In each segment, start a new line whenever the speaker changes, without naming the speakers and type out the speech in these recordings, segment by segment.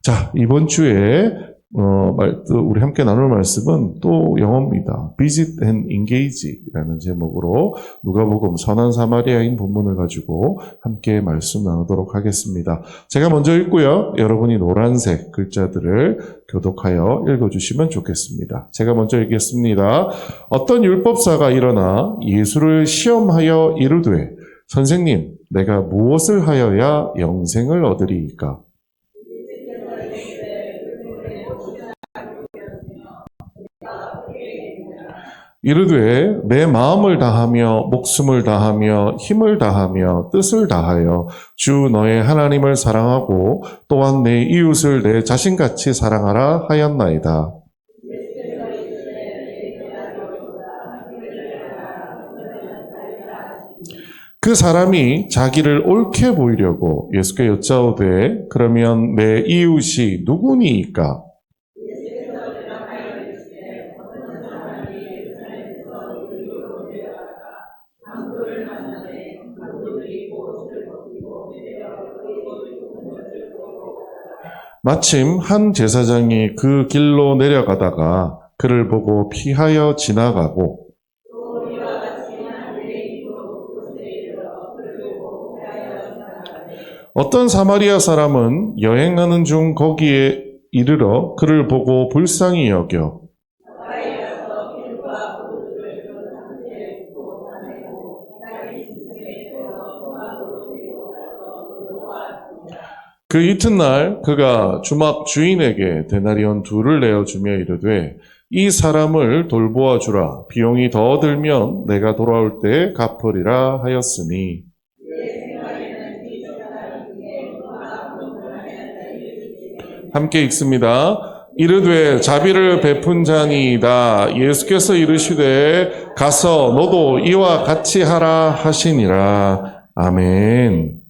자, 이번 주에 우리 함께 나눌 말씀은 또 영어입니다. Visit and Engage라는 제목으로 누가복음 선한 사마리아인 본문을 가지고 함께 말씀 나누도록 하겠습니다. 제가 먼저 읽고요. 여러분이 노란색 글자들을 교독하여 읽어주시면 좋겠습니다. 제가 먼저 읽겠습니다. 어떤 율법사가 일어나 예수를 시험하여 이르되 선생님, 내가 무엇을 하여야 영생을 얻으리이까? 이르되 내 마음을 다하며 목숨을 다하며 힘을 다하며 뜻을 다하여 주 너의 하나님을 사랑하고 또한 내 이웃을 내 자신같이 사랑하라 하였나이다. 그 사람이 자기를 옳게 보이려고 예수께 여짜오되 그러면 내 이웃이 누구니이까? 마침 한 제사장이 그 길로 내려가다가 그를 보고 피하여 지나가고 어떤 사마리아 사람은 여행하는 중 거기에 이르러 그를 보고 불쌍히 여겨 그 이튿날 그가 주막 주인에게 데나리온 2를 내어주며 이르되 이 사람을 돌보아 주라. 비용이 더 들면 내가 돌아올 때 갚으리라 하였으니 함께 읽습니다. 이르되 자비를 베푼 자니이다. 예수께서 이르시되 가서 너도 이와 같이 하라 하시니라. 아멘.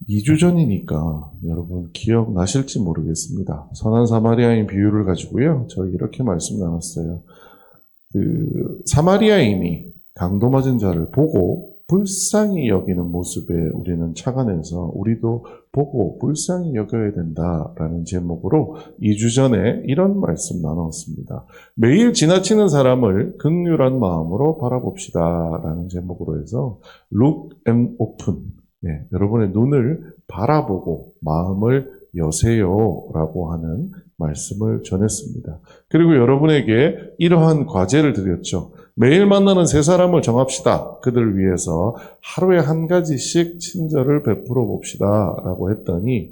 2주 전이니까 여러분 기억나실지 모르겠습니다. 선한 사마리아인 비유를 가지고요. 저희 이렇게 말씀 나눴어요. 사마리아인이 강도 맞은 자를 보고 불쌍히 여기는 모습에 우리는 착안해서 우리도 보고 불쌍히 여겨야 된다라는 제목으로 2주 전에 이런 말씀 나눴습니다. 매일 지나치는 사람을 긍휼한 마음으로 바라봅시다라는 제목으로 해서 Look and Open. 네, 여러분의 눈을 바라보고 마음을 여세요라고 하는 말씀을 전했습니다. 그리고 여러분에게 이러한 과제를 드렸죠. 매일 만나는 3사람을 정합시다. 그들을 위해서 하루에 한 가지씩 친절을 베풀어 봅시다 라고 했더니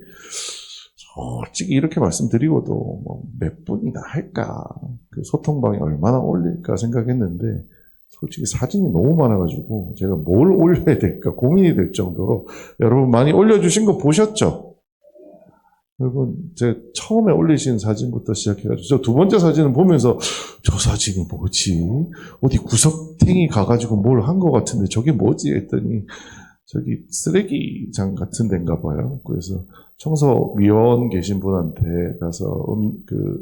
솔직히 이렇게 말씀드리고도 몇 분이나 할까? 그 소통방이 얼마나 올릴까 생각했는데 솔직히 사진이 너무 많아가지고 제가 뭘 올려야 될까 고민이 될 정도로 여러분 많이 올려주신 거 보셨죠? 여러분 제가 처음에 올리신 사진부터 시작해가지고 저 2번째 사진을 보면서 저 사진이 뭐지? 어디 구석탱이 가가지고 뭘 한 것 같은데 저게 뭐지? 했더니 저기 쓰레기장 같은 데인가 봐요. 그래서 청소위원 계신 분한테 가서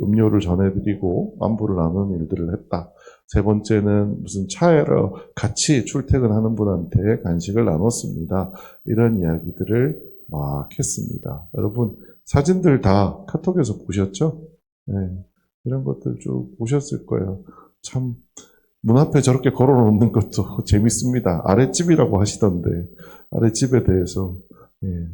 음료를 전해드리고 안부를 나누는 일들을 했다. 3번째는 무슨 차에러 같이 출퇴근하는 분한테 간식을 나눴습니다. 이런 이야기들을 막 했습니다. 여러분 사진들 다 카톡에서 보셨죠? 네, 이런 것들 쭉 보셨을 거예요. 참 문 앞에 저렇게 걸어놓는 것도 재밌습니다. 아랫집이라고 하시던데 아랫집에 대해서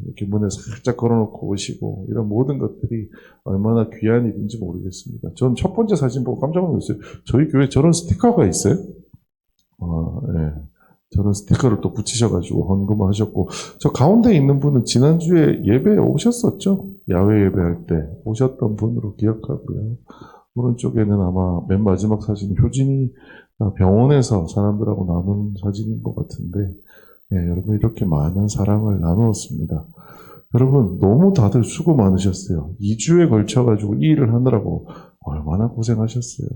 이렇게 문에 살짝 걸어놓고 오시고 이런 모든 것들이 얼마나 귀한 일인지 모르겠습니다. 전 첫 번째 사진 보고 깜짝 놀랐어요. 저희 교회에 저런 스티커가 있어요? 네. 저런 스티커를 또 붙이셔가지고 헌금을 하셨고 저 가운데 있는 분은 지난주에 예배에 오셨었죠? 야외 예배할 때 오셨던 분으로 기억하고요. 오른쪽에는 아마 맨 마지막 사진 효진이 병원에서 사람들하고 나눈 사진인 것 같은데 여러분 이렇게 많은 사랑을 나누었습니다. 여러분 너무 다들 수고 많으셨어요. 2주에 걸쳐가지고 이 일을 하느라고 얼마나 고생하셨어요.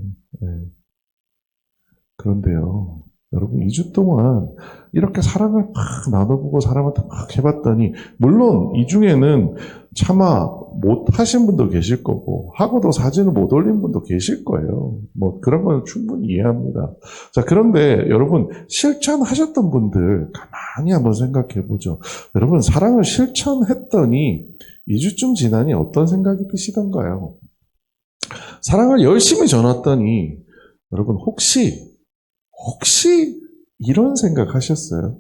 그런데요. 여러분 2주 동안 이렇게 사랑을 막 나눠보고 사람한테 막 해봤더니 물론 이 중에는 차마 못 하신 분도 계실 거고, 하고도 사진을 못 올린 분도 계실 거예요. 뭐, 그런 건 충분히 이해합니다. 자, 그런데 여러분, 실천하셨던 분들 가만히 한번 생각해 보죠. 여러분, 사랑을 실천했더니 2주쯤 지나니 어떤 생각이 드시던가요? 사랑을 열심히 전했더니, 여러분, 혹시 이런 생각 하셨어요?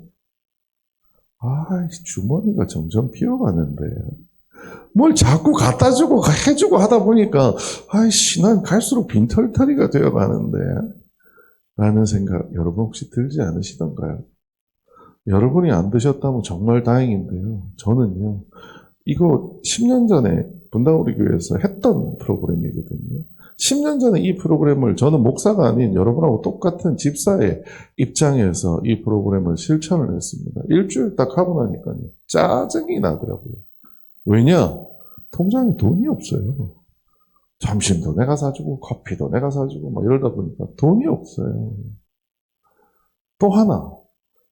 아, 주머니가 점점 비어가는데. 뭘 자꾸 갖다 주고 해주고 하다 보니까, 아이씨, 난 갈수록 빈털터리가 되어 가는데. 라는 생각, 여러분 혹시 들지 않으시던가요? 여러분이 안 드셨다면 정말 다행인데요. 저는요, 이거 10년 전에 분당우리 교회에서 했던 프로그램이거든요. 10년 전에 이 프로그램을 저는 목사가 아닌 여러분하고 똑같은 집사의 입장에서 이 프로그램을 실천을 했습니다. 일주일 딱 하고 나니까요. 짜증이 나더라고요. 왜냐? 통장에 돈이 없어요. 점심도 내가 사주고 커피도 내가 사주고 막 이러다 보니까 돈이 없어요. 또 하나,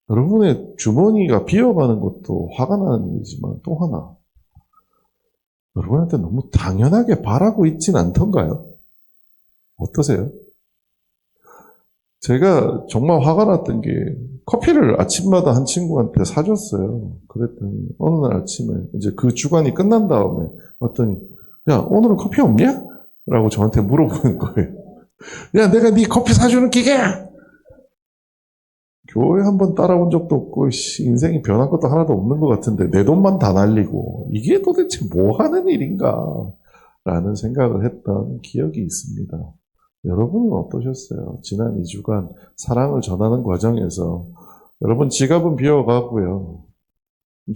여러분의 주머니가 비어가는 것도 화가 나는 일이지만 또 하나, 여러분한테 너무 당연하게 바라고 있진 않던가요? 어떠세요? 제가 정말 화가 났던 게 커피를 아침마다 한 친구한테 사줬어요. 그랬더니 어느 날 아침에 이제 그 주간이 끝난 다음에 왔더니 야, 오늘은 커피 없냐? 라고 저한테 물어보는 거예요. 야, 내가 네 커피 사주는 기계야! 교회 한번 따라온 적도 없고 인생이 변한 것도 하나도 없는 것 같은데 내 돈만 다 날리고 이게 도대체 뭐 하는 일인가? 라는 생각을 했던 기억이 있습니다. 여러분은 어떠셨어요? 지난 2주간 사랑을 전하는 과정에서 여러분 지갑은 비어가고요.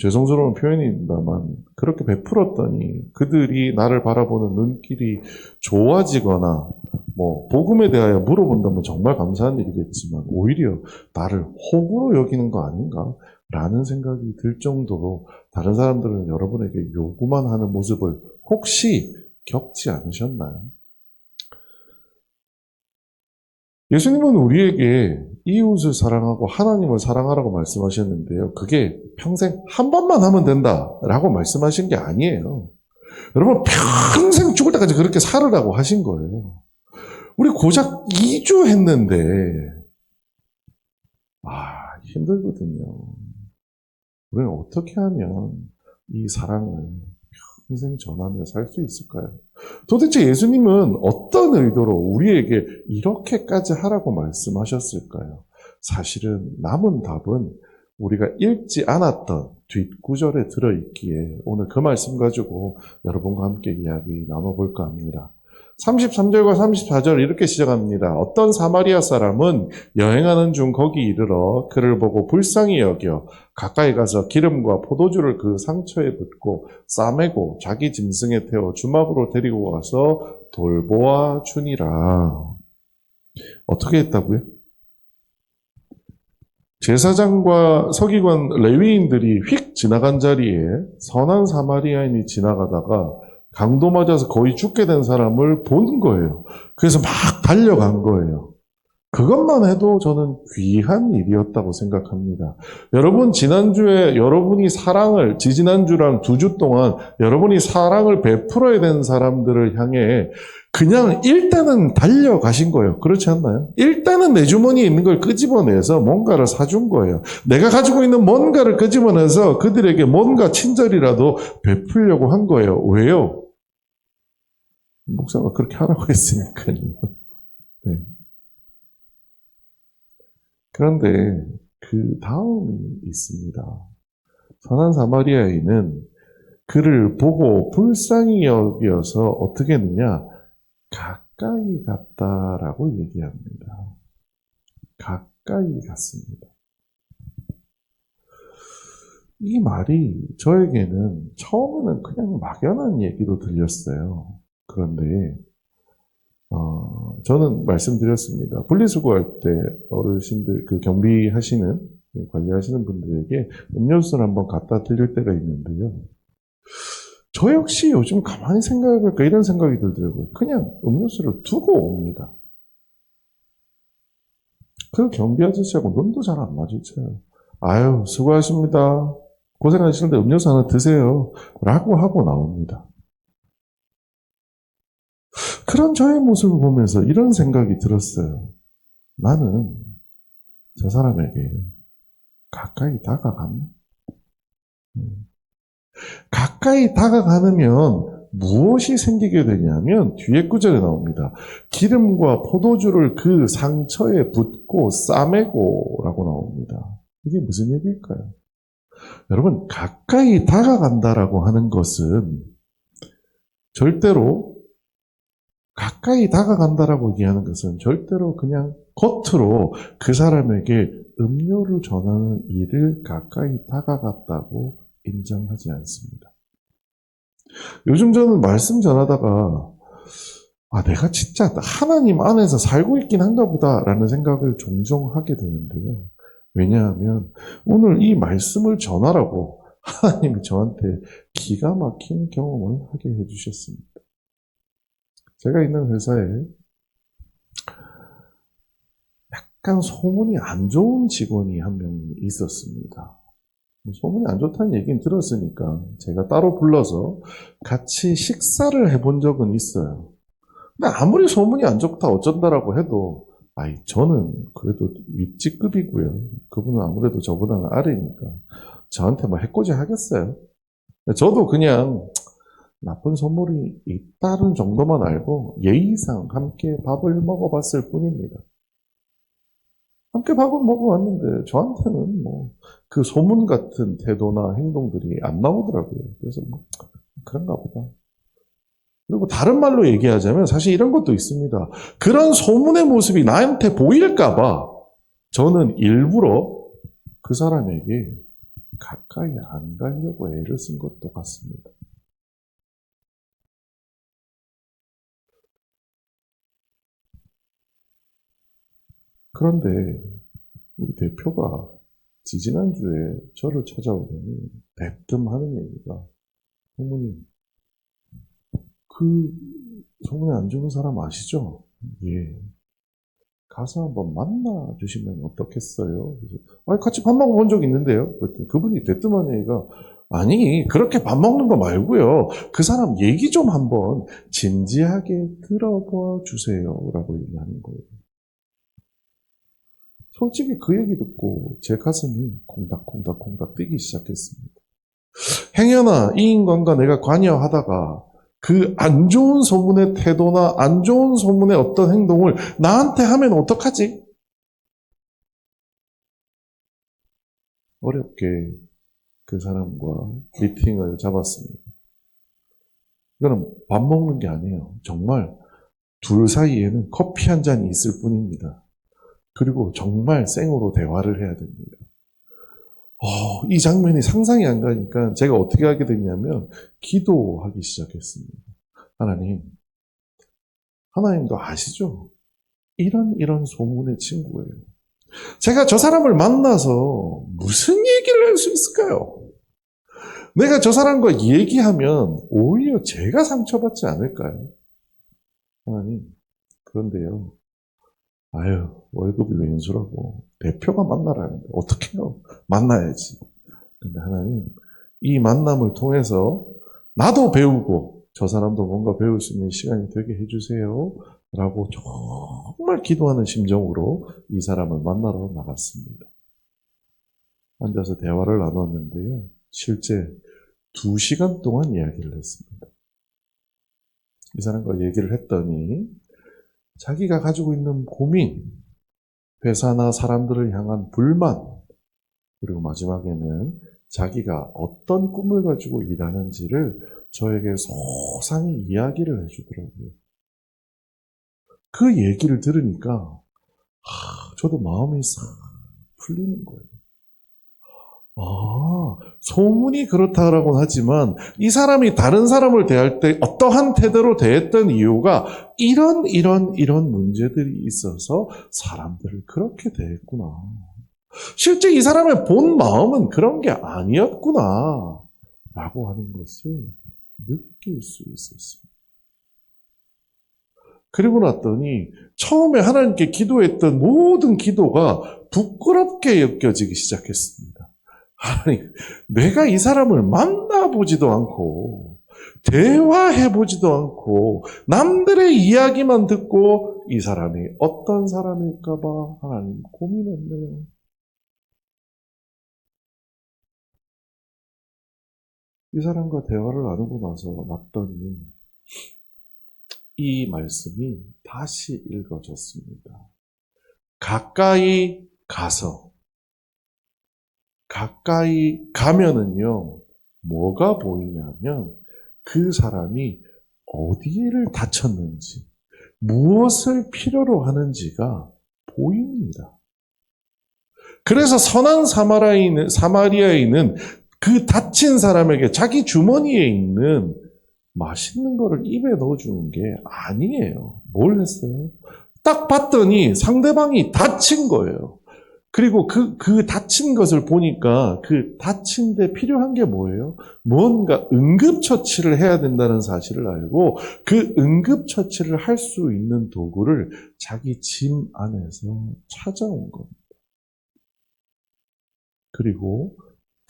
죄송스러운 표현입니다만 그렇게 베풀었더니 그들이 나를 바라보는 눈길이 좋아지거나 뭐 복음에 대하여 물어본다면 정말 감사한 일이겠지만 오히려 나를 호구로 여기는 거 아닌가? 라는 생각이 들 정도로 다른 사람들은 여러분에게 요구만 하는 모습을 혹시 겪지 않으셨나요? 예수님은 우리에게 이웃을 사랑하고 하나님을 사랑하라고 말씀하셨는데요. 그게 평생 한 번만 하면 된다라고 말씀하신 게 아니에요. 여러분 평생 죽을 때까지 그렇게 살으라고 하신 거예요. 우리 고작 2주 했는데 힘들거든요. 우리는 어떻게 하면 이 사랑을 평생 전하며 살 수 있을까요? 도대체 예수님은 어떤 의도로 우리에게 이렇게까지 하라고 말씀하셨을까요? 사실은 남은 답은 우리가 읽지 않았던 뒷구절에 들어있기에 오늘 그 말씀 가지고 여러분과 함께 이야기 나눠볼까 합니다. 33절과 34절 이렇게 시작합니다. 어떤 사마리아 사람은 여행하는 중 거기 이르러 그를 보고 불쌍히 여겨 가까이 가서 기름과 포도주를 그 상처에 붓고 싸매고 자기 짐승에 태워 주막으로 데리고 가서 돌보아 주니라. 어떻게 했다고요? 제사장과 서기관 레위인들이 휙 지나간 자리에 선한 사마리아인이 지나가다가 강도 맞아서 거의 죽게 된 사람을 본 거예요. 그래서 막 달려간 거예요. 그것만 해도 저는 귀한 일이었다고 생각합니다. 여러분, 지난주에 여러분이 사랑을, 지지난주랑 2주 동안 여러분이 사랑을 베풀어야 되는 사람들을 향해 그냥 일단은 달려가신 거예요. 그렇지 않나요? 일단은 내 주머니에 있는 걸 끄집어내서 뭔가를 사준 거예요. 내가 가지고 있는 뭔가를 끄집어내서 그들에게 뭔가 친절이라도 베풀려고 한 거예요. 왜요? 목사가 그렇게 하라고 했으니까요. 네. 그런데 그 다음이 있습니다. 선한 사마리아인은 그를 보고 불쌍히 여겨서 어떻게 했느냐? 가까이 갔다라고 얘기합니다. 가까이 갔습니다. 이 말이 저에게는 처음에는 그냥 막연한 얘기로 들렸어요. 그런데 저는 말씀드렸습니다. 분리수거할 때 어르신들, 그 경비하시는, 관리하시는 분들에게 음료수를 한번 갖다 드릴 때가 있는데요. 저 역시 요즘 가만히 생각해볼까 이런 생각이 들더라고요. 그냥 음료수를 두고 옵니다. 그 경비 아저씨하고 눈도 잘 안 마주쳐요. 아유, 수고하십니다. 고생하시는데 음료수 하나 드세요. 라고 하고 나옵니다. 그런 저의 모습을 보면서 이런 생각이 들었어요. 나는 저 사람에게 가까이 다가갔나? 가까이 다가가면 무엇이 생기게 되냐면 뒤에 구절에 나옵니다. 기름과 포도주를 그 상처에 붓고 싸매고 라고 나옵니다. 이게 무슨 얘기일까요? 여러분, 가까이 다가간다라고 하는 것은 절대로 가까이 다가간다라고 얘기하는 것은 절대로 그냥 겉으로 그 사람에게 음료를 전하는 일을 가까이 다가갔다고 인정하지 않습니다. 요즘 저는 말씀 전하다가 내가 진짜 하나님 안에서 살고 있긴 한가 보다라는 생각을 종종 하게 되는데요. 왜냐하면 오늘 이 말씀을 전하라고 하나님이 저한테 기가 막힌 경험을 하게 해주셨습니다. 제가 있는 회사에 약간 소문이 안 좋은 직원이 한 명 있었습니다. 소문이 안 좋다는 얘기는 들었으니까 제가 따로 불러서 같이 식사를 해본 적은 있어요. 근데 아무리 소문이 안 좋다 어쩐다라고 해도 저는 그래도 윗직급이고요. 그분은 아무래도 저보다는 아래니까 저한테 해코지 하겠어요. 저도 그냥 나쁜 소문이 있다는 정도만 알고 예의상 함께 밥을 먹어봤을 뿐입니다. 함께 밥을 먹어왔는데 저한테는 그 소문 같은 태도나 행동들이 안 나오더라고요. 그래서 그런가 보다. 그리고 다른 말로 얘기하자면 사실 이런 것도 있습니다. 그런 소문의 모습이 나한테 보일까 봐 저는 일부러 그 사람에게 가까이 안 가려고 애를 쓴 것도 같습니다. 그런데 우리 대표가 지지난주에 저를 찾아오더니 대뜸 하는 얘기가 어머님 그 소문이 안 좋은 사람 아시죠? 예. 가서 한번 만나 주시면 어떻겠어요? 그래서 같이 밥 먹어본 적 있는데요. 그랬더니 그분이 대뜸한 얘기가 아니 그렇게 밥 먹는 거 말고요. 그 사람 얘기 좀 한번 진지하게 들어봐 주세요. 라고 얘기하는 거예요. 솔직히 그 얘기 듣고 제 가슴이 콩닥콩닥콩닥 뛰기 시작했습니다. 행여나 이 인간과 내가 관여하다가 그 안 좋은 소문의 태도나 안 좋은 소문의 어떤 행동을 나한테 하면 어떡하지? 어렵게 그 사람과 미팅을 잡았습니다. 이거는 밥 먹는 게 아니에요. 정말 둘 사이에는 커피 한 잔이 있을 뿐입니다. 그리고 정말 생으로 대화를 해야 됩니다. 이 장면이 상상이 안 가니까 제가 어떻게 하게 됐냐면 기도하기 시작했습니다. 하나님도 아시죠? 이런 소문의 친구예요. 제가 저 사람을 만나서 무슨 얘기를 할 수 있을까요? 내가 저 사람과 얘기하면 오히려 제가 상처받지 않을까요? 하나님, 그런데요. 월급이 왼수라고 대표가 만나라는데 어떡해요? 만나야지. 근데 하나님, 이 만남을 통해서 나도 배우고 저 사람도 뭔가 배울 수 있는 시간이 되게 해주세요. 라고 정말 기도하는 심정으로 이 사람을 만나러 나갔습니다. 앉아서 대화를 나눴는데요. 실제 2시간 동안 이야기를 했습니다. 이 사람과 얘기를 했더니 자기가 가지고 있는 고민, 회사나 사람들을 향한 불만, 그리고 마지막에는 자기가 어떤 꿈을 가지고 일하는지를 저에게 소상히 이야기를 해주더라고요. 그 얘기를 들으니까 저도 마음이 싹 풀리는 거예요. 소문이 그렇다라고는 하지만 이 사람이 다른 사람을 대할 때 어떠한 태도로 대했던 이유가 이런 문제들이 있어서 사람들을 그렇게 대했구나. 실제 이 사람의 본 마음은 그런 게 아니었구나 라고 하는 것을 느낄 수 있었습니다. 그리고 났더니 처음에 하나님께 기도했던 모든 기도가 부끄럽게 여겨지기 시작했습니다. 하나님, 내가 이 사람을 만나보지도 않고 대화해보지도 않고 남들의 이야기만 듣고 이 사람이 어떤 사람일까봐 하나님 고민했네요. 이 사람과 대화를 나누고 나서 봤더니 이 말씀이 다시 읽어졌습니다. 가까이 가면은요, 뭐가 보이냐면 그 사람이 어디를 다쳤는지, 무엇을 필요로 하는지가 보입니다. 그래서 선한 사마리아인은 그 다친 사람에게 자기 주머니에 있는 맛있는 거를 입에 넣어주는 게 아니에요. 뭘 했어요? 딱 봤더니 상대방이 다친 거예요. 그리고 그 다친 것을 보니까 그 다친 데 필요한 게 뭐예요? 뭔가 응급처치를 해야 된다는 사실을 알고 그 응급처치를 할 수 있는 도구를 자기 짐 안에서 찾아온 겁니다. 그리고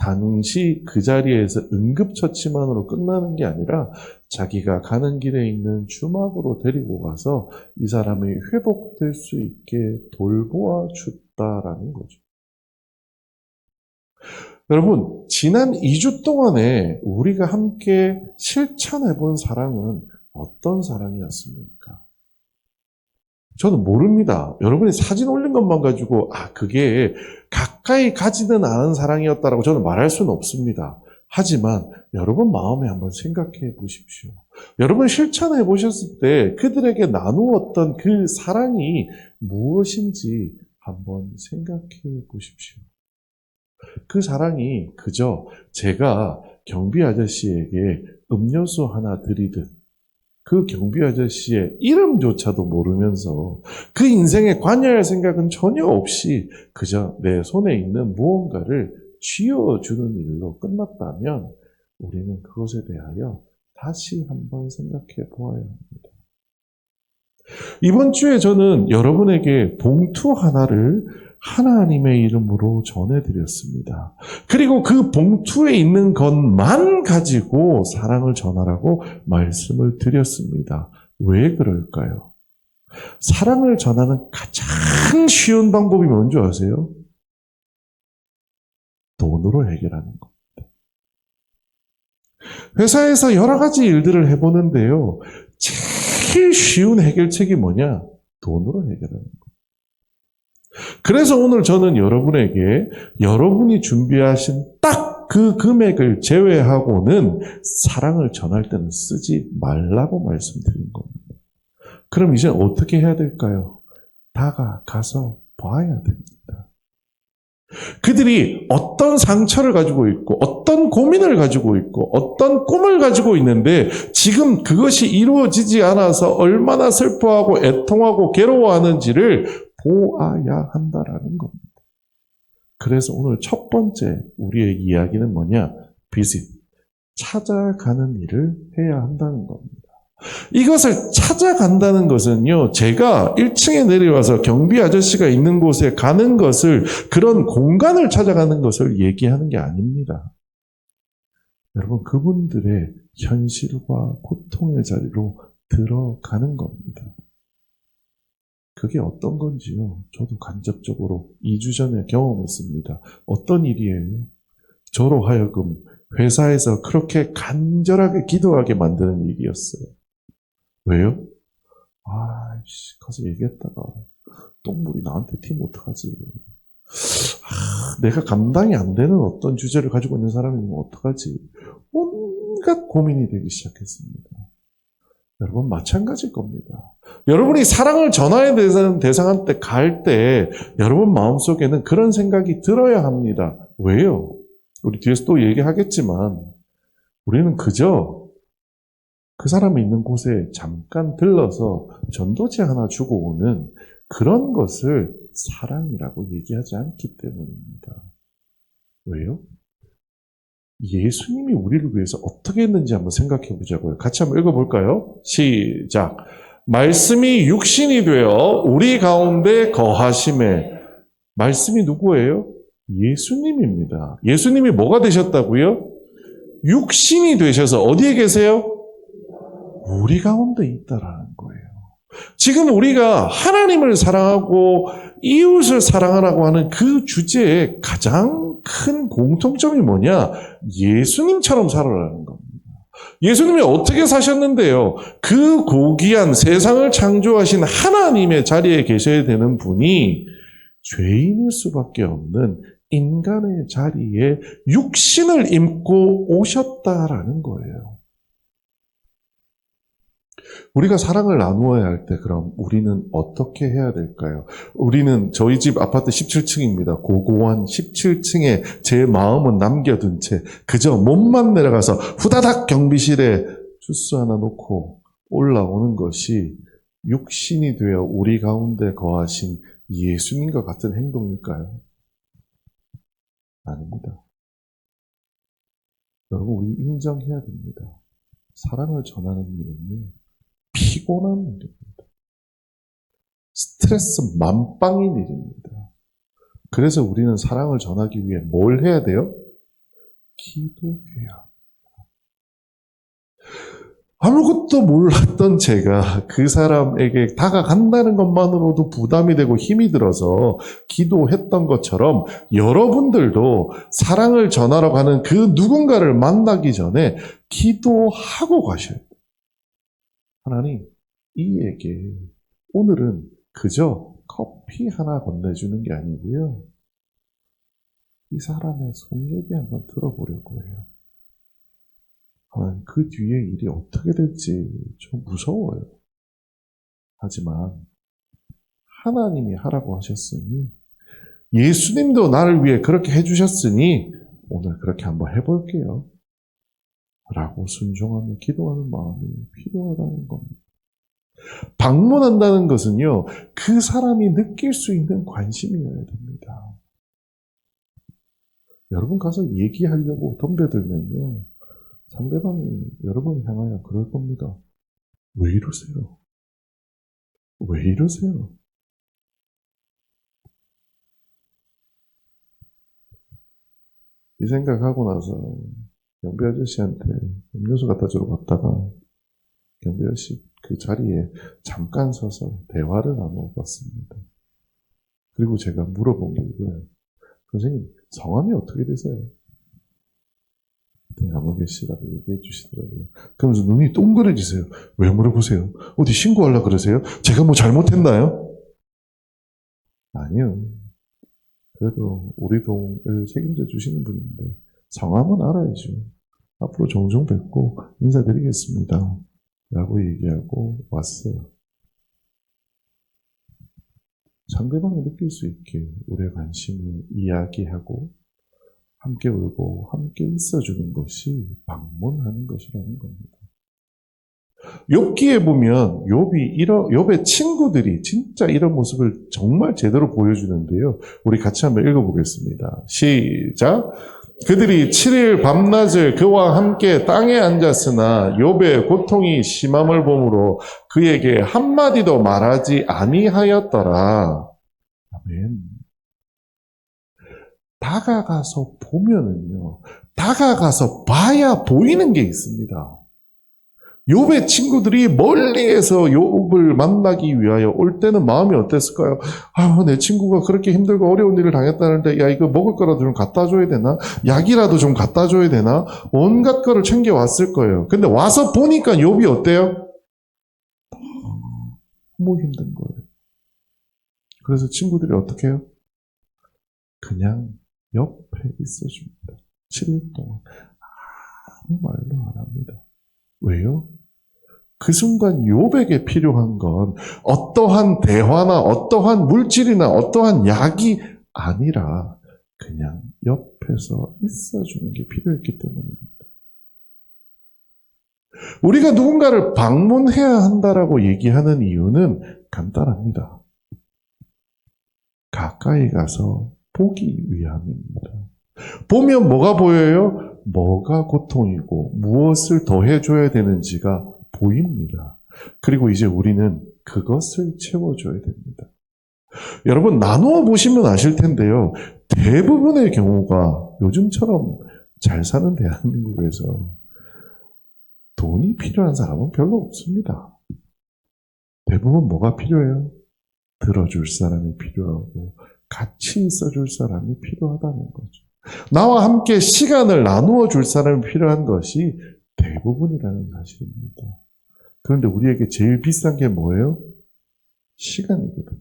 당시 그 자리에서 응급처치만으로 끝나는 게 아니라 자기가 가는 길에 있는 주막으로 데리고 가서 이 사람이 회복될 수 있게 돌보아 줬다라는 거죠. 여러분, 지난 2주 동안에 우리가 함께 실천해 본 사랑은 어떤 사랑이었습니까? 저는 모릅니다. 여러분이 사진 올린 것만 가지고 그게 가까이 가지는 않은 사랑이었다라고 저는 말할 수는 없습니다. 하지만 여러분 마음에 한번 생각해 보십시오. 여러분 실천해 보셨을 때 그들에게 나누었던 그 사랑이 무엇인지 한번 생각해 보십시오. 그 사랑이 그저 제가 경비 아저씨에게 음료수 하나 드리듯 그 경비 아저씨의 이름조차도 모르면서 그 인생에 관여할 생각은 전혀 없이 그저 내 손에 있는 무언가를 쥐어주는 일로 끝났다면 우리는 그것에 대하여 다시 한번 생각해 보아야 합니다. 이번 주에 저는 여러분에게 봉투 하나를 하나님의 이름으로 전해드렸습니다. 그리고 그 봉투에 있는 것만 가지고 사랑을 전하라고 말씀을 드렸습니다. 왜 그럴까요? 사랑을 전하는 가장 쉬운 방법이 뭔지 아세요? 돈으로 해결하는 겁니다. 회사에서 여러 가지 일들을 해보는데요. 제일 쉬운 해결책이 뭐냐? 돈으로 해결하는 겁니다. 그래서 오늘 저는 여러분에게 여러분이 준비하신 딱 그 금액을 제외하고는 사랑을 전할 때는 쓰지 말라고 말씀드린 겁니다. 그럼 이제 어떻게 해야 될까요? 다가가서 봐야 됩니다. 그들이 어떤 상처를 가지고 있고 어떤 고민을 가지고 있고 어떤 꿈을 가지고 있는데 지금 그것이 이루어지지 않아서 얼마나 슬퍼하고 애통하고 괴로워하는지를 보아야 한다라는 겁니다. 그래서 오늘 첫 번째 우리의 이야기는 뭐냐? 비짓. 찾아가는 일을 해야 한다는 겁니다. 이것을 찾아간다는 것은요, 제가 1층에 내려와서 경비 아저씨가 있는 곳에 가는 것을, 그런 공간을 찾아가는 것을 얘기하는 게 아닙니다. 여러분, 그분들의 현실과 고통의 자리로 들어가는 겁니다. 그게 어떤 건지요? 저도 간접적으로 2주 전에 경험했습니다. 어떤 일이에요? 저로 하여금 회사에서 그렇게 간절하게 기도하게 만드는 일이었어요. 왜요? 가서 얘기했다가 똥물이 나한테 튀면 어떡하지? 내가 감당이 안 되는 어떤 주제를 가지고 있는 사람이면 어떡하지? 온갖 고민이 되기 시작했습니다. 여러분 마찬가지일 겁니다. 여러분이 사랑을 전해야 되는 대상한테 갈 때 여러분 마음속에는 그런 생각이 들어야 합니다. 왜요? 우리 뒤에서 또 얘기하겠지만 우리는 그저 그 사람이 있는 곳에 잠깐 들러서 전도지 하나 주고 오는 그런 것을 사랑이라고 얘기하지 않기 때문입니다. 왜요? 예수님이 우리를 위해서 어떻게 했는지 한번 생각해 보자고요. 같이 한번 읽어볼까요? 시작. 말씀이 육신이 되어 우리 가운데 거하심에. 말씀이 누구예요? 예수님입니다. 예수님이 뭐가 되셨다고요? 육신이 되셔서 어디에 계세요? 우리 가운데 있다라는 거예요. 지금 우리가 하나님을 사랑하고 이웃을 사랑하라고 하는 그 주제의 가장 큰 공통점이 뭐냐? 예수님처럼 살아라는 겁니다. 예수님이 어떻게 사셨는데요? 그 고귀한 세상을 창조하신 하나님의 자리에 계셔야 되는 분이 죄인일 수밖에 없는 인간의 자리에 육신을 입고 오셨다라는 거예요. 우리가 사랑을 나누어야 할 때 그럼 우리는 어떻게 해야 될까요? 우리는 저희 집 아파트 17층입니다. 고고한 17층에 제 마음은 남겨둔 채 그저 몸만 내려가서 후다닥 경비실에 주스 하나 놓고 올라오는 것이 육신이 되어 우리 가운데 거하신 예수님과 같은 행동일까요? 아닙니다. 여러분, 우리 인정해야 됩니다. 사랑을 전하는 일은요, 피곤한 일입니다. 스트레스 만빵인 일입니다. 그래서 우리는 사랑을 전하기 위해 뭘 해야 돼요? 기도해야. 아무것도 몰랐던 제가 그 사람에게 다가간다는 것만으로도 부담이 되고 힘이 들어서 기도했던 것처럼 여러분들도 사랑을 전하러 가는 그 누군가를 만나기 전에 기도하고 가셔야 돼요. 하나님, 이에게 오늘은 그저 커피 하나 건네주는 게 아니고요. 이 사람의 속 얘기 한번 들어보려고 해요. 그 뒤에 일이 어떻게 될지 좀 무서워요. 하지만 하나님이 하라고 하셨으니 예수님도 나를 위해 그렇게 해주셨으니 오늘 그렇게 한번 해볼게요. 라고 순종하며 기도하는 마음이 필요하다는 겁니다. 방문한다는 것은요, 그 사람이 느낄 수 있는 관심이어야 됩니다. 여러분 가서 얘기하려고 덤벼들면요, 상대방이 여러분을 향하여 그럴 겁니다. 왜 이러세요? 왜 이러세요? 이 생각하고 나서 경비 아저씨한테 음료수 갖다 주러 갔다가 경비 아저씨 그 자리에 잠깐 서서 대화를 나눠봤습니다. 그리고 제가 물어본 게 이거예요. 선생님, 성함이 어떻게 되세요? 아무개 씨라고 얘기해 주시더라고요. 그러면서 눈이 동그래지세요. 왜 물어보세요? 어디 신고하려고 그러세요? 제가 뭐 잘못했나요? 아니요. 그래도 우리 동을 책임져 주시는 분인데 성함은 알아야죠. 앞으로 종종 뵙고 인사드리겠습니다. 라고 얘기하고 왔어요. 상대방이 느낄 수 있게 우리의 관심을 이야기하고 함께 울고 함께 있어주는 것이 방문하는 것이라는 겁니다. 욥기에 보면 욥의 친구들이 진짜 이런 모습을 정말 제대로 보여주는데요. 우리 같이 한번 읽어보겠습니다. 시작! 그들이 7일 밤낮을 그와 함께 땅에 앉았으나 욥의 고통이 심함을 보므로 그에게 한마디도 말하지 아니하였더라. 아멘. 다가가서 보면은요, 다가가서 봐야 보이는 게 있습니다. 욥의 친구들이 멀리에서 욥을 만나기 위하여 올 때는 마음이 어땠을까요? 내 친구가 그렇게 힘들고 어려운 일을 당했다는데, 야, 이거 먹을 거라도 좀 갖다 줘야 되나? 약이라도 좀 갖다 줘야 되나? 온갖 거를 챙겨왔을 거예요. 근데 와서 보니까 욥이 어때요? 너무 힘든 거예요. 그래서 친구들이 어떻게 해요? 그냥 옆에 있어줍니다. 7일 동안 아무 말도 안 합니다. 왜요? 그 순간 욥에게 필요한 건 어떠한 대화나 어떠한 물질이나 어떠한 약이 아니라 그냥 옆에서 있어주는 게 필요했기 때문입니다. 우리가 누군가를 방문해야 한다라고 얘기하는 이유는 간단합니다. 가까이 가서 보기 위함입니다. 보면 뭐가 보여요? 뭐가 고통이고 무엇을 더 해줘야 되는지가 보입니다. 그리고 이제 우리는 그것을 채워줘야 됩니다. 여러분 나누어 보시면 아실 텐데요. 대부분의 경우가 요즘처럼 잘 사는 대한민국에서 돈이 필요한 사람은 별로 없습니다. 대부분 뭐가 필요해요? 들어줄 사람이 필요하고 같이 있어줄 사람이 필요하다는 거죠. 나와 함께 시간을 나누어 줄 사람이 필요한 것이 대부분이라는 사실입니다. 그런데 우리에게 제일 비싼 게 뭐예요? 시간이거든요.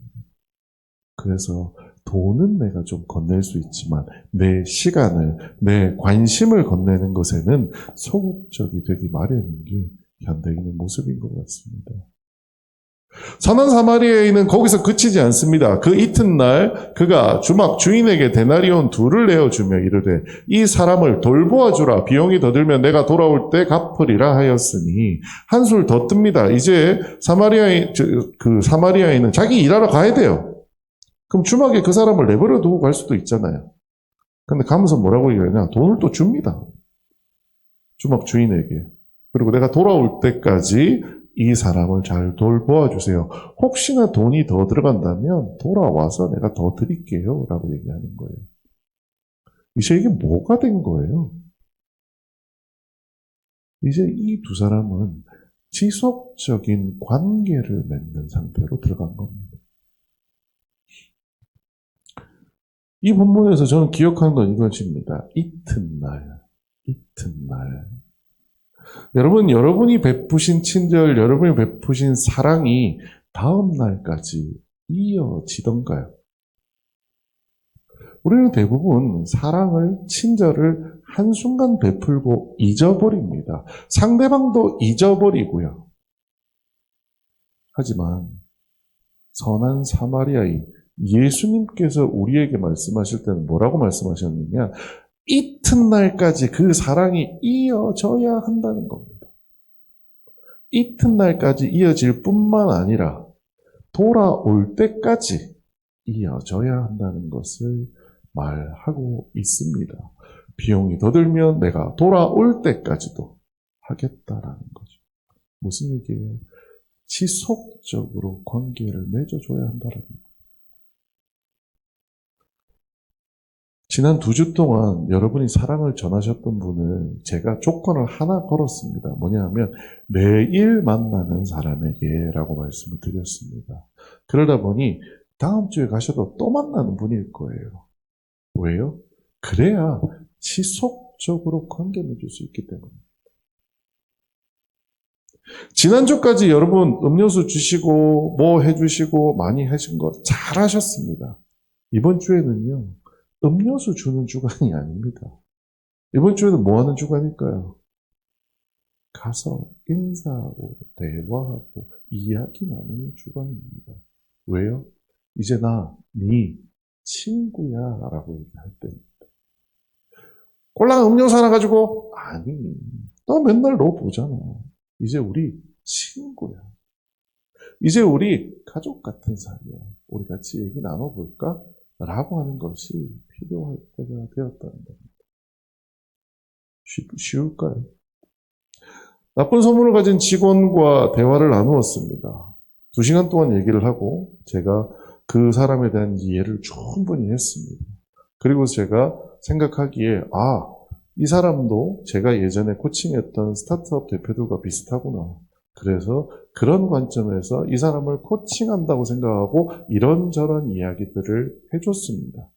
그래서 돈은 내가 좀 건넬 수 있지만 내 시간을, 내 관심을 건네는 것에는 소극적이 되기 마련인 게 현대인의 모습인 것 같습니다. 선한 사마리아인은 거기서 그치지 않습니다. 그 이튿날 그가 주인에게 데나리온 2를 내어주며 이르되 이 사람을 돌보아주라. 비용이 더 들면 내가 돌아올 때 갚으리라 하였으니 한술 더 뜹니다. 이제 사마리아인은 자기 일하러 가야 돼요. 그럼 주막에 그 사람을 내버려 두고 갈 수도 있잖아요. 근데 가면서 뭐라고 얘기하냐? 돈을 또 줍니다. 주막 주인에게. 그리고 내가 돌아올 때까지 이 사람을 잘 돌보아 주세요. 혹시나 돈이 더 들어간다면 돌아와서 내가 더 드릴게요. 라고 얘기하는 거예요. 이제 이게 뭐가 된 거예요? 이제 이 두 사람은 지속적인 관계를 맺는 상태로 들어간 겁니다. 이 본문에서 저는 기억하는 건 이것입니다. 이튿날. 여러분, 여러분이 베푸신 친절, 여러분이 베푸신 사랑이 다음 날까지 이어지던가요? 우리는 대부분 사랑을, 친절을 한순간 베풀고 잊어버립니다. 상대방도 잊어버리고요. 하지만 선한 사마리아인, 예수님께서 우리에게 말씀하실 때는 뭐라고 말씀하셨느냐? 이튿날까지 그 사랑이 이어져야 한다는 겁니다. 이튿날까지 이어질 뿐만 아니라 돌아올 때까지 이어져야 한다는 것을 말하고 있습니다. 비용이 더 들면 내가 돌아올 때까지도 하겠다라는 거죠. 무슨 얘기예요? 지속적으로 관계를 맺어줘야 한다는 거예요. 지난 2주 동안 여러분이 사랑을 전하셨던 분을 제가 조건을 하나 걸었습니다. 뭐냐 하면 매일 만나는 사람에게 라고 말씀을 드렸습니다. 그러다 보니 다음 주에 가셔도 또 만나는 분일 거예요. 왜요? 그래야 지속적으로 관계 맺을 수 있기 때문입니다. 지난주까지 여러분 음료수 주시고 뭐 해주시고 많이 하신 거 잘하셨습니다. 이번 주에는요. 음료수 주는 주간이 아닙니다. 이번 주에는 뭐 하는 주간일까요? 가서 인사하고 대화하고 이야기 나누는 주간입니다. 왜요? 이제 나 네 친구야 라고 얘기할 때입니다. 꼴랑 음료수 하나 가지고 아니 너 맨날 너 보잖아. 이제 우리 친구야. 이제 우리 가족 같은 사이야. 우리 같이 얘기 나눠볼까? 라고 하는 것이 필요할 때가 되었다는 겁니다. 쉬울까요? 나쁜 소문을 가진 직원과 대화를 나누었습니다. 2시간 동안 얘기를 하고 제가 그 사람에 대한 이해를 충분히 했습니다. 그리고 제가 생각하기에 이 사람도 제가 예전에 코칭했던 스타트업 대표들과 비슷하구나. 그래서 그런 관점에서 이 사람을 코칭한다고 생각하고 이런저런 이야기들을 해줬습니다.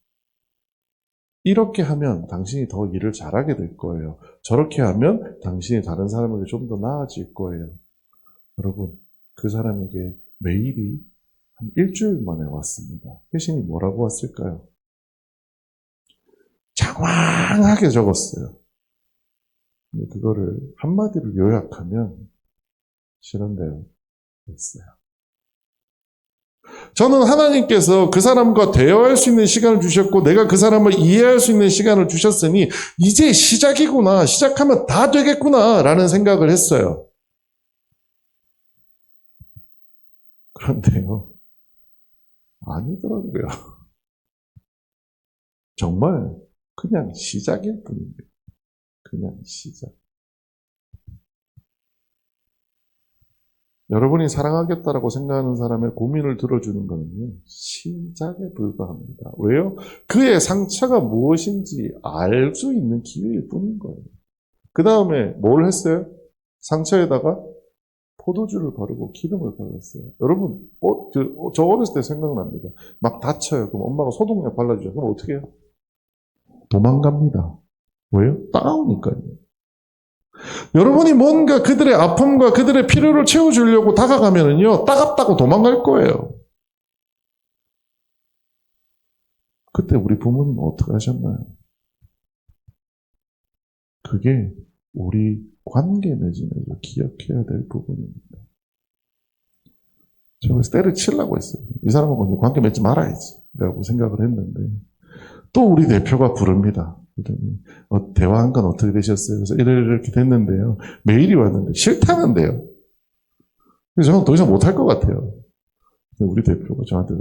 이렇게 하면 당신이 더 일을 잘하게 될 거예요. 저렇게 하면 당신이 다른 사람에게 좀 더 나아질 거예요. 여러분, 그 사람에게 메일이 한 일주일 만에 왔습니다. 회신이 뭐라고 왔을까요? 장황하게 적었어요. 근데 그거를 한마디로 요약하면 싫은데요. 됐어요. 저는 하나님께서 그 사람과 대화할 수 있는 시간을 주셨고 내가 그 사람을 이해할 수 있는 시간을 주셨으니 이제 시작이구나. 시작하면 다 되겠구나 라는 생각을 했어요. 그런데요. 아니더라고요. 정말 그냥 시작일 뿐입니다. 그냥 시작. 여러분이 사랑하겠다라고 생각하는 사람의 고민을 들어주는 것은요, 시작에 불과합니다. 왜요? 그의 상처가 무엇인지 알 수 있는 기회일 뿐인 거예요. 그 다음에 뭘 했어요? 상처에다가 포도주를 바르고 기름을 발랐어요. 여러분, 저 어렸을 때 생각납니다. 막 다쳐요. 그럼 엄마가 소독약 발라주죠. 그럼 어떻게 해요? 도망갑니다. 왜요? 따가우니까요. 여러분이 뭔가 그들의 아픔과 그들의 필요를 채워주려고 다가가면은요, 따갑다고 도망갈 거예요. 그때 우리 부모님은 어떻게 하셨나요? 그게 우리 관계 맺음에서 기억해야 될 부분입니다. 저 그래서 때를 치려고 했어요. 이 사람하고 관계 맺지 말아야지. 라고 생각을 했는데, 또 우리 대표가 부릅니다. 대화한 건 어떻게 되셨어요? 그래서 이렇게 됐는데요. 메일이 왔는데 싫다는데요. 그래서 저는 더 이상 못할 것 같아요. 우리 대표가 저한테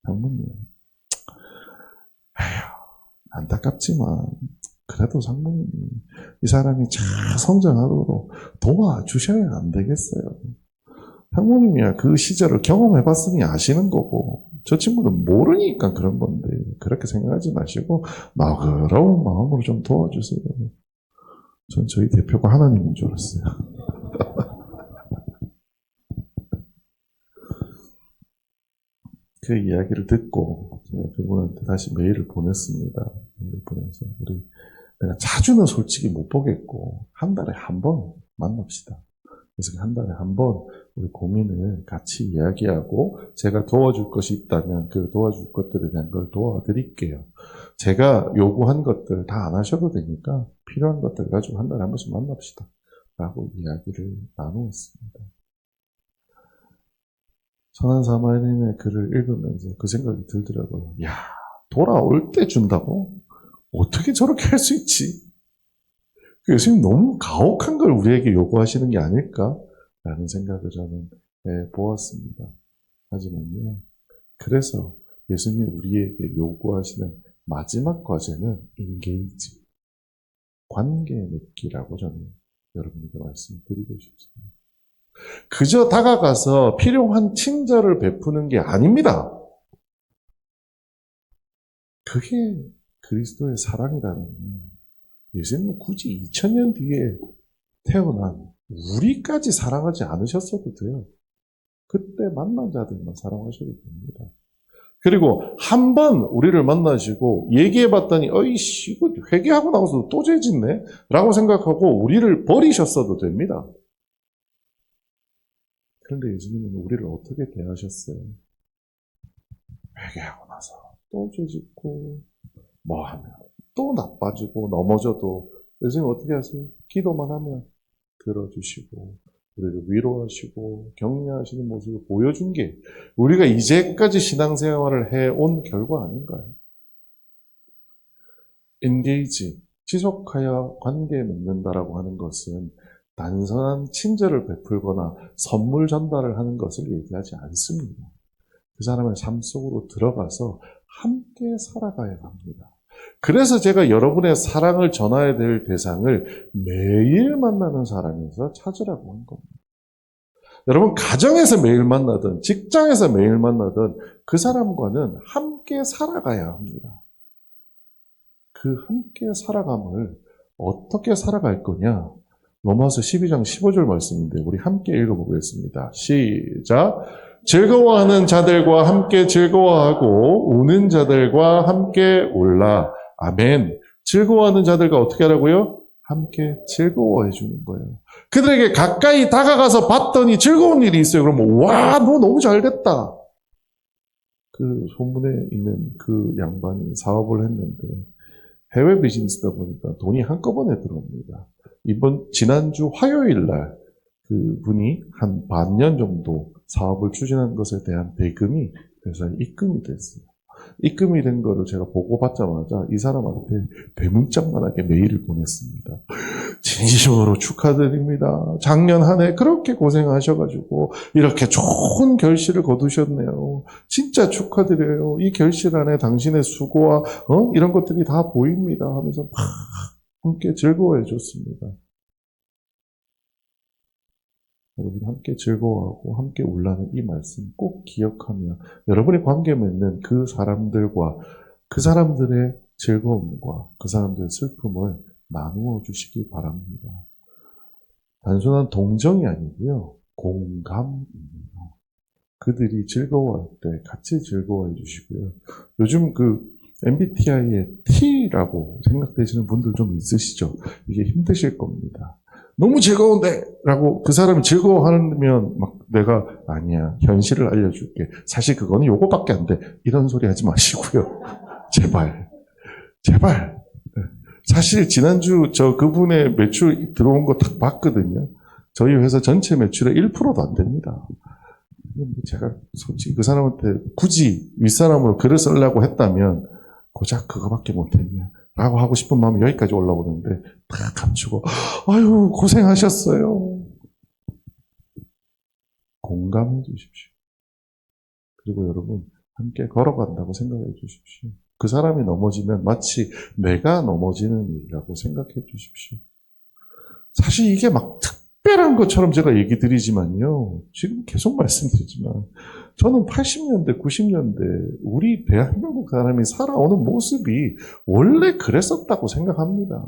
장모님, 안타깝지만 그래도 장모님이 이 사람이 잘 성장하도록 도와주셔야 안 되겠어요. 장모님이야 그 시절을 경험해봤으니 아시는 거고 저 친구는 모르니까 그런 건데 그렇게 생각하지 마시고 너그러운 마음으로 좀 도와주세요. 전 저희 대표가 하나님인 줄 알았어요. 그 이야기를 듣고 제가 그분한테 다시 메일을 보냈습니다. 메일을 보내서 내가 자주는 솔직히 못 보겠고 한 달에 한 번 만납시다. 그래서 한 달에 한 번 우리 고민을 같이 이야기하고 제가 도와줄 것이 있다면 그 도와줄 것들에 대한 걸 도와드릴게요. 제가 요구한 것들 다 안 하셔도 되니까 필요한 것들 가지고 한 달에 한 번씩 만납시다. 라고 이야기를 나누었습니다. 선한 사마리아인의 글을 읽으면서 그 생각이 들더라고요. 야, 돌아올 때 준다고? 어떻게 저렇게 할 수 있지? 예수님 너무 가혹한 걸 우리에게 요구하시는 게 아닐까라는 생각을 저는 보았습니다. 하지만요, 그래서 예수님이 우리에게 요구하시는 마지막 과제는 인게이지, 관계 맺기라고 저는 여러분에게 말씀드리고 싶습니다. 그저 다가가서 필요한 친절을 베푸는 게 아닙니다. 그게 그리스도의 사랑이라는 거예요. 예수님은 굳이 2000년 뒤에 태어난 우리까지 사랑하지 않으셨어도 돼요. 그때 만난 자들만 사랑하셔도 됩니다. 그리고 한 번 우리를 만나시고 얘기해봤더니 어이씨 이거 회개하고 나와서 또 죄짓네? 라고 생각하고 우리를 버리셨어도 됩니다. 그런데 예수님은 우리를 어떻게 대하셨어요? 회개하고 나서 또 죄짓고 뭐 하면 또 나빠지고 넘어져도 예수님 어떻게 하세요? 기도만 하면 들어주시고 우리를 위로하시고 격려하시는 모습을 보여준 게 우리가 이제까지 신앙생활을 해온 결과 아닌가요? engage, 지속하여 관계에 맺는다라고 하는 것은 단순한 친절을 베풀거나 선물 전달을 하는 것을 얘기하지 않습니다. 그 사람의 삶 속으로 들어가서 함께 살아가야 합니다. 그래서 제가 여러분의 사랑을 전해야 될 대상을 매일 만나는 사람에서 찾으라고 한 겁니다. 여러분 가정에서 매일 만나든 직장에서 매일 만나든 그 사람과는 함께 살아가야 합니다. 그 함께 살아감을 어떻게 살아갈 거냐? 로마서 12장 15절 말씀인데 우리 함께 읽어보겠습니다. 시작! 즐거워하는 자들과 함께 즐거워하고 우는 자들과 함께 울라. 아멘. 즐거워하는 자들과 어떻게 하라고요? 함께 즐거워해 주는 거예요. 그들에게 가까이 다가가서 봤더니 즐거운 일이 있어요. 그러면 와, 너 너무 잘 됐다. 그 소문에 있는 그 양반이 사업을 했는데 해외 비즈니스다 보니까 돈이 한꺼번에 들어옵니다. 지난주 화요일 날 그 분이 한 반년 정도 사업을 추진한 것에 대한 대금이 회사에 입금이 됐어요. 입금이 된 거를 제가 보고받자마자 이 사람한테 대문짝만하게 메일을 보냈습니다. 진심으로 축하드립니다. 작년 한 해 그렇게 고생하셔가지고 이렇게 좋은 결실을 거두셨네요. 진짜 축하드려요. 이 결실 안에 당신의 수고와 이런 것들이 다 보입니다. 하면서 막 함께 즐거워해 줬습니다. 여러분 함께 즐거워하고 함께 울라는 이 말씀 꼭 기억하며 여러분의 관계 맺는 그 사람들과 그 사람들의 즐거움과 그 사람들의 슬픔을 나누어 주시기 바랍니다. 단순한 동정이 아니고요. 공감입니다. 그들이 즐거워할 때 같이 즐거워해 주시고요. 요즘 MBTI의 T라고 생각되시는 분들 좀 있으시죠? 이게 힘드실 겁니다. 너무 즐거운데! 라고 그 사람이 즐거워하면 막 내가 아니야. 현실을 알려줄게. 사실 그거는 요거밖에 안 돼. 이런 소리 하지 마시고요. 제발. 제발. 사실 지난주 그분의 매출 들어온 거 딱 봤거든요. 저희 회사 전체 매출의 1%도 안 됩니다. 제가 솔직히 그 사람한테 굳이 윗사람으로 글을 쓰려고 했다면 고작 그거밖에 못했냐 라고 하고 싶은 마음이 여기까지 올라오는데 다 감추고 아유 고생하셨어요. 공감해 주십시오. 그리고 여러분 함께 걸어간다고 생각해 주십시오. 그 사람이 넘어지면 마치 내가 넘어지는 일이라고 생각해 주십시오. 사실 이게 막 특별한 것처럼 제가 얘기 드리지만요. 지금 계속 말씀드리지만 저는 80년대, 90년대 우리 대한민국 사람이 살아오는 모습이 원래 그랬었다고 생각합니다.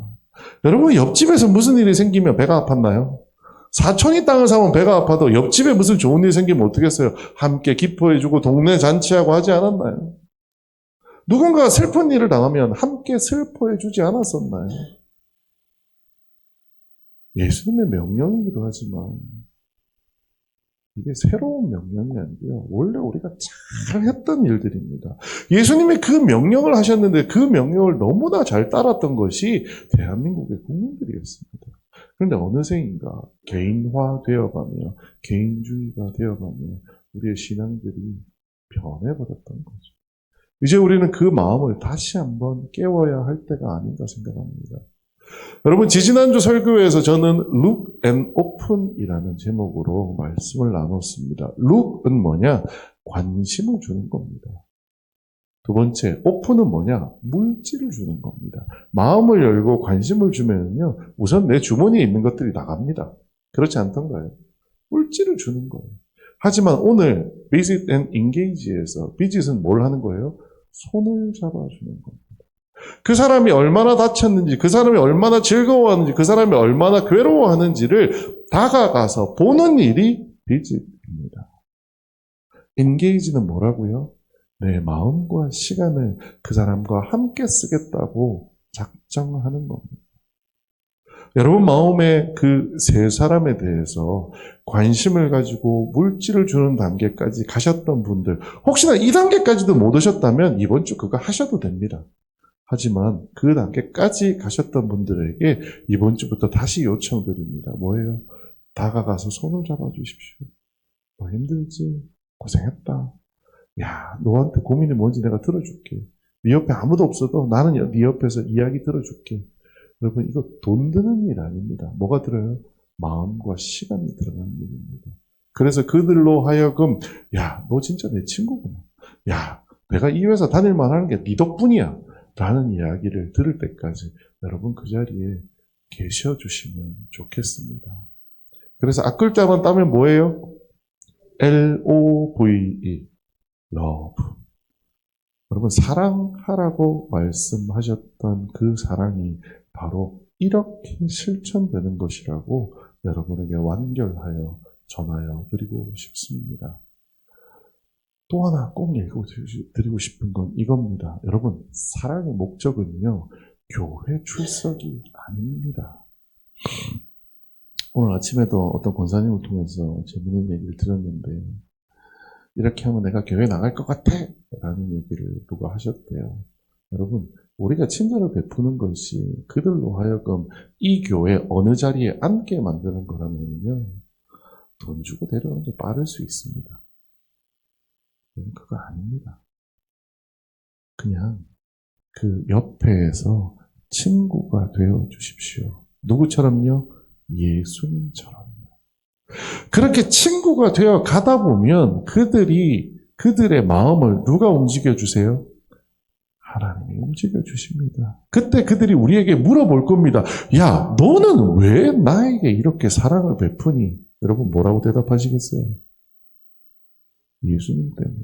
여러분 옆집에서 무슨 일이 생기면 배가 아팠나요? 사촌이 땅을 사면 배가 아파도 옆집에 무슨 좋은 일이 생기면 어떻게 했어요? 함께 기뻐해주고 동네 잔치하고 하지 않았나요? 누군가가 슬픈 일을 당하면 함께 슬퍼해주지 않았었나요? 예수님의 명령이기도 하지만 이게 새로운 명령이 아니고요. 원래 우리가 잘 했던 일들입니다. 예수님이 그 명령을 하셨는데 그 명령을 너무나 잘 따랐던 것이 대한민국의 국민들이었습니다. 그런데 어느새인가 개인화되어가며 개인주의가 되어가며 우리의 신앙들이 변해버렸던 거죠. 이제 우리는 그 마음을 다시 한번 깨워야 할 때가 아닌가 생각합니다. 여러분 지지난주 설교에서 저는 Look and Open이라는 제목으로 말씀을 나눴습니다. Look은 뭐냐? 관심을 주는 겁니다. 두 번째, Open은 뭐냐? 물질을 주는 겁니다. 마음을 열고 관심을 주면요, 우선 내 주머니에 있는 것들이 나갑니다. 그렇지 않던가요? 물질을 주는 거예요. 하지만 오늘 Visit and Engage에서 Visit은 뭘 하는 거예요? 손을 잡아주는 겁니다. 그 사람이 얼마나 다쳤는지, 그 사람이 얼마나 즐거워하는지, 그 사람이 얼마나 괴로워하는지를 다가가서 보는 일이 Visit입니다. Engage는 뭐라고요? 내 마음과 시간을 그 사람과 함께 쓰겠다고 작정하는 겁니다. 여러분 마음에 그 세 사람에 대해서 관심을 가지고 물질을 주는 단계까지 가셨던 분들, 혹시나 이 단계까지도 못 오셨다면 이번 주 그거 하셔도 됩니다. 하지만 그 단계까지 가셨던 분들에게 이번 주부터 다시 요청드립니다. 뭐예요? 다가가서 손을 잡아주십시오. 너 힘들지? 고생했다. 야, 너한테 고민이 뭔지 내가 들어줄게. 네 옆에 아무도 없어도 나는 네 옆에서 이야기 들어줄게. 여러분 이거 돈 드는 일 아닙니다. 뭐가 들어요? 마음과 시간이 들어가는 일입니다. 그래서 그들로 하여금 야, 너 진짜 내 친구구나. 야, 내가 이 회사 다닐만 하는 게 네 덕분이야. 라는 이야기를 들을 때까지 여러분 그 자리에 계셔주시면 좋겠습니다. 그래서 앞글자만 따면 뭐예요? Love. Love. 여러분 사랑하라고 말씀하셨던 그 사랑이 바로 이렇게 실천되는 것이라고 여러분에게 완결하여 전하여 드리고 싶습니다. 또 하나 꼭 읽어드리고 싶은 건 이겁니다. 여러분 사랑의 목적은요 교회 출석이 아닙니다. 오늘 아침에도 어떤 권사님을 통해서 재밌는 얘기를 들었는데 이렇게 하면 내가 교회 나갈 것 같아 라는 얘기를 누가 하셨대요. 여러분 우리가 친절을 베푸는 것이 그들로 하여금 이 교회 어느 자리에 앉게 만드는 거라면요 돈 주고 데려오는 게 빠를 수 있습니다. 그거 아닙니다. 그냥 그 옆에서 친구가 되어 주십시오. 누구처럼요? 예수님처럼요. 그렇게 친구가 되어 가다 보면 그들의 마음을 누가 움직여 주세요? 하나님이 움직여 주십니다. 그때 그들이 우리에게 물어볼 겁니다. 야, 너는 왜 나에게 이렇게 사랑을 베푸니? 여러분 뭐라고 대답하시겠어요? 예수님 때문에.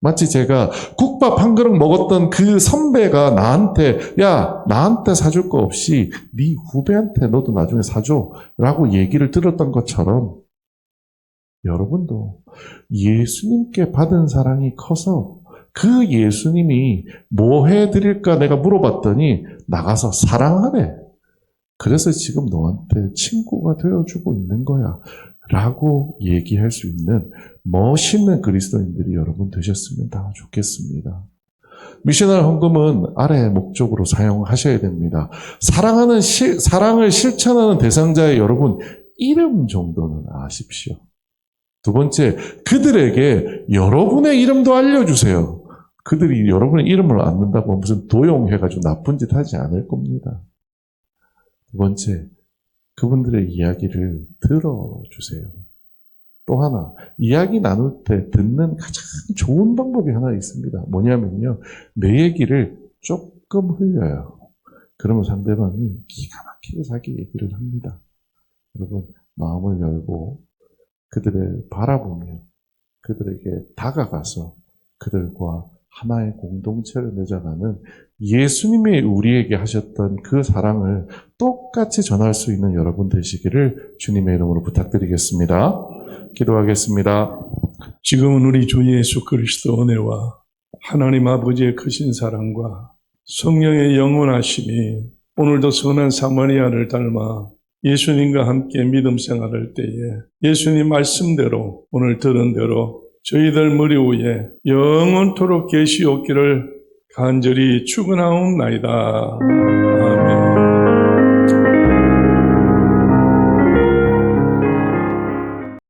마치 제가 국밥 한 그릇 먹었던 그 선배가 나한테 야, 나한테 사줄 거 없이 네 후배한테 너도 나중에 사줘 라고 얘기를 들었던 것처럼 여러분도 예수님께 받은 사랑이 커서 그 예수님이 뭐 해드릴까 내가 물어봤더니 나가서 사랑하래. 그래서 지금 너한테 친구가 되어주고 있는 거야. 라고 얘기할 수 있는 멋있는 그리스도인들이 여러분 되셨으면 다 좋겠습니다. 미셔널 헌금은 아래의 목적으로 사용하셔야 됩니다. 사랑을 실천하는 대상자의 여러분 이름 정도는 아십시오. 두 번째, 그들에게 여러분의 이름도 알려주세요. 그들이 여러분의 이름을 안는다고 무슨 도용해가지고 나쁜 짓 하지 않을 겁니다. 두 번째, 그분들의 이야기를 들어주세요. 또 하나, 이야기 나눌 때 듣는 가장 좋은 방법이 하나 있습니다. 뭐냐면요, 내 얘기를 조금 흘려요. 그러면 상대방이 기가 막히게 자기 얘기를 합니다. 여러분, 마음을 열고 그들을 바라보며 그들에게 다가가서 그들과 하나의 공동체를 맺어가는 예수님이 우리에게 하셨던 그 사랑을 똑같이 전할 수 있는 여러분 되시기를 주님의 이름으로 부탁드리겠습니다. 기도하겠습니다.
지금은 우리 주 예수 그리스도 은혜와 하나님 아버지의 크신 사랑과 성령의 영원하심이 오늘도 선한 사마리아를 닮아 예수님과 함께 믿음 생활할 때에 예수님 말씀대로 오늘 들은 대로 저희들 머리 위에 영원토록 계시옵기를 간절히 축원하옵나이다. 아멘.